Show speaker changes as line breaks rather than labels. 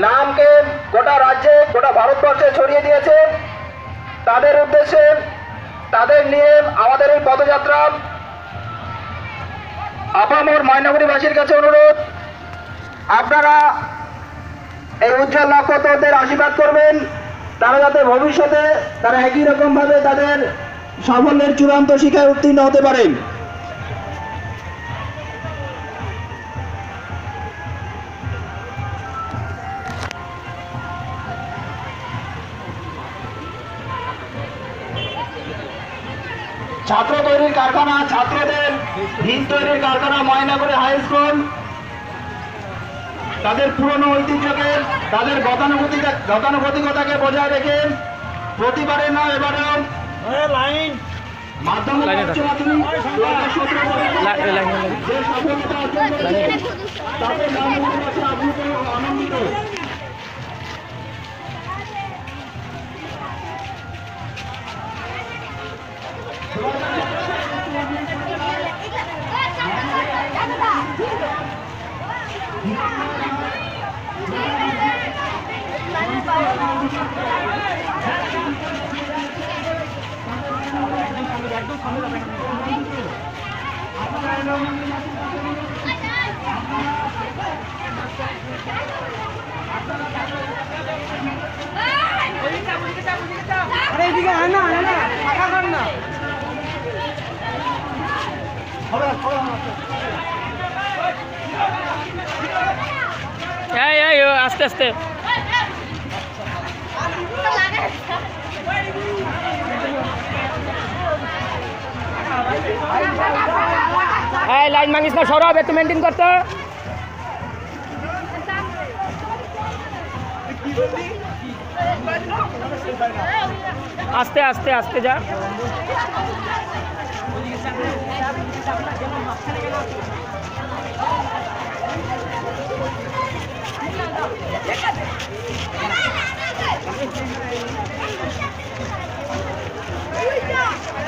নামকে গোটা রাজ্যে গোটা ভারতবর্ষে ছড়িয়ে দিয়েছে। তাদের উদ্দেশ্যে তাদের নিয়ে আমাদের এই পদযাত্রা। আপামর ময়নাগুড়িবাসীর কাছে অনুরোধ, আপনারা এই উজ্জ্বল নক্ষত্রদের আশীর্বাদ করবেন, তারা যাতে ভবিষ্যতে তারা একই রকম ভাবে তাদের সাফল্যের চূড়ান্ত শিখায় উত্তীর্ণ হতে পারে। ছাত্র তৈরির কারখানা, ছাত্রদের ভিত তৈরির কারখানা ময়নাগুড়ি হাই স্কুল তাদের পুরনো ঐতিহ্যকে, তাদের গতানুগতিকতাকে বজায় রেখে প্রতিবারের নয় এবারেও মাধ্যমিক উচ্চ মাধ্যমিক 2017 যে সফলতা অর্জন করেছে তাদের নামগুলি আনন্দিত।
আস্তে আস্তে লাইন ভাঙিস না, সরব একটু মেনটেন করতে। আস্তে আস্তে আস্তে যা।